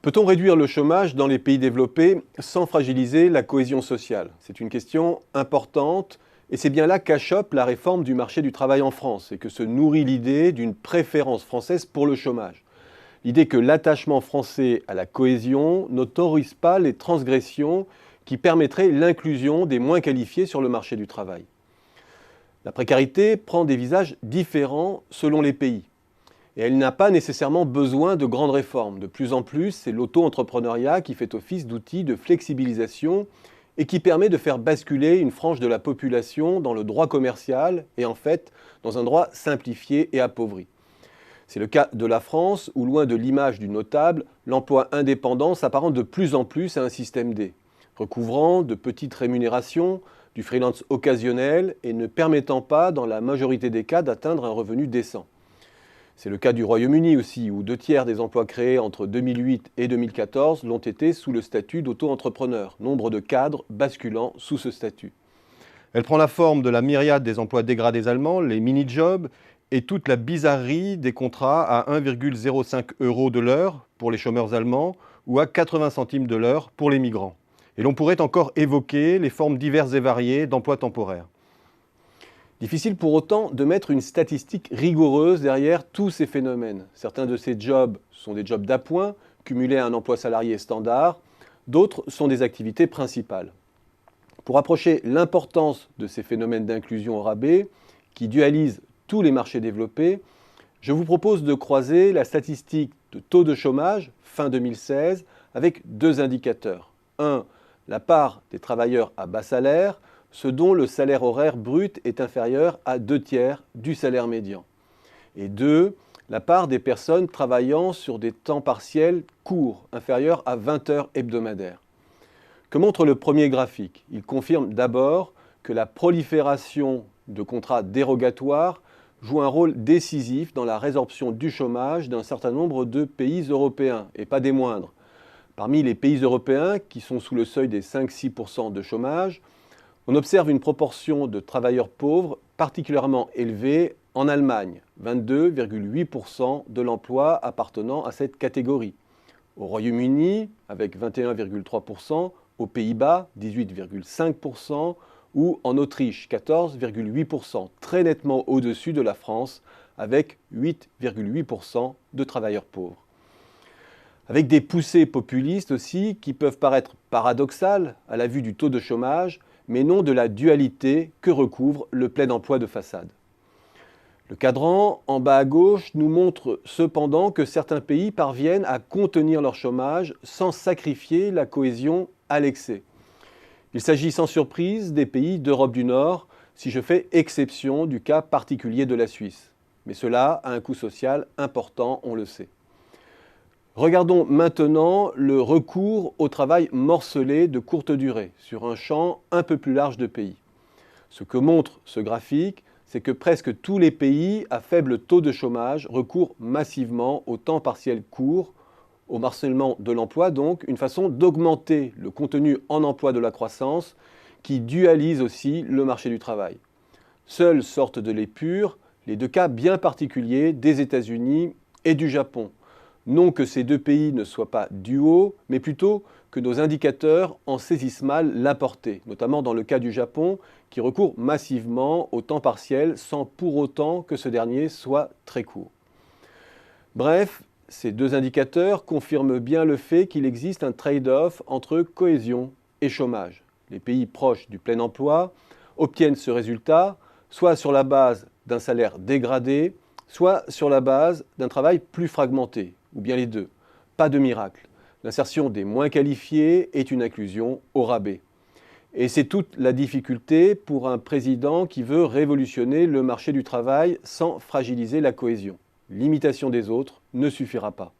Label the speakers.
Speaker 1: Peut-on réduire le chômage dans les pays développés sans fragiliser la cohésion sociale? C'est une question importante et c'est bien là qu'achoppe la réforme du marché du travail en France et que se nourrit l'idée d'une préférence française pour le chômage. L'idée que l'attachement français à la cohésion n'autorise pas les transgressions qui permettraient l'inclusion des moins qualifiés sur le marché du travail. La précarité prend des visages différents selon les pays. Et elle n'a pas nécessairement besoin de grandes réformes. De plus en plus, c'est l'auto-entrepreneuriat qui fait office d'outil de flexibilisation et qui permet de faire basculer une frange de la population dans le droit commercial et en fait dans un droit simplifié et appauvri. C'est le cas de la France où, loin de l'image du notable, l'emploi indépendant s'apparente de plus en plus à un système D, recouvrant de petites rémunérations, du freelance occasionnel et ne permettant pas, dans la majorité des cas, d'atteindre un revenu décent. C'est le cas du Royaume-Uni aussi, où 2/3 des emplois créés entre 2008 et 2014 l'ont été sous le statut d'auto-entrepreneur, nombre de cadres basculant sous ce statut. Elle prend la forme de la myriade des emplois dégradés allemands, les mini-jobs, et toute la bizarrerie des contrats à 1,05 € de l'heure pour les chômeurs allemands ou à 80 centimes de l'heure pour les migrants. Et l'on pourrait encore évoquer les formes diverses et variées d'emplois temporaires. Difficile pour autant de mettre une statistique rigoureuse derrière tous ces phénomènes. Certains de ces jobs sont des jobs d'appoint, cumulés à un emploi salarié standard, d'autres sont des activités principales. Pour approcher l'importance de ces phénomènes d'inclusion au rabais, qui dualisent tous les marchés développés, je vous propose de croiser la statistique de taux de chômage fin 2016 avec deux indicateurs. Un, la part des travailleurs à bas salaire, ceux dont le salaire horaire brut est inférieur à 2/3 du salaire médian. Et 2, la part des personnes travaillant sur des temps partiels courts, inférieurs à 20 heures hebdomadaires. Que montre le premier graphique? Il confirme d'abord que la prolifération de contrats dérogatoires joue un rôle décisif dans la résorption du chômage d'un certain nombre de pays européens, et pas des moindres. Parmi les pays européens qui sont sous le seuil des 5-6% de chômage, on observe une proportion de travailleurs pauvres particulièrement élevée en Allemagne, 22,8% de l'emploi appartenant à cette catégorie. Au Royaume-Uni, avec 21,3%, aux Pays-Bas, 18,5%, ou en Autriche, 14,8%, très nettement au-dessus de la France, avec 8,8% de travailleurs pauvres. Avec des poussées populistes aussi qui peuvent paraître paradoxales à la vue du taux de chômage, mais non de la dualité que recouvre le plein emploi de façade. Le cadran, en bas à gauche, nous montre cependant que certains pays parviennent à contenir leur chômage sans sacrifier la cohésion à l'excès. Il s'agit sans surprise des pays d'Europe du Nord, si je fais exception du cas particulier de la Suisse. Mais cela a un coût social important, on le sait. Regardons maintenant le recours au travail morcelé de courte durée sur un champ un peu plus large de pays. Ce que montre ce graphique, c'est que presque tous les pays à faible taux de chômage recourent massivement au temps partiel court, au morcellement de l'emploi donc, une façon d'augmenter le contenu en emploi de la croissance qui dualise aussi le marché du travail. Seuls sortent de l'épure les deux cas bien particuliers des États-Unis et du Japon. Non que ces deux pays ne soient pas duaux, mais plutôt que nos indicateurs en saisissent mal la portée, notamment dans le cas du Japon, qui recourt massivement au temps partiel sans pour autant que ce dernier soit très court. Bref, ces deux indicateurs confirment bien le fait qu'il existe un trade-off entre cohésion et chômage. Les pays proches du plein emploi obtiennent ce résultat soit sur la base d'un salaire dégradé, soit sur la base d'un travail plus fragmenté, ou bien les deux. Pas de miracle. L'insertion des moins qualifiés est une inclusion au rabais. Et c'est toute la difficulté pour un président qui veut révolutionner le marché du travail sans fragiliser la cohésion. L'imitation des autres ne suffira pas.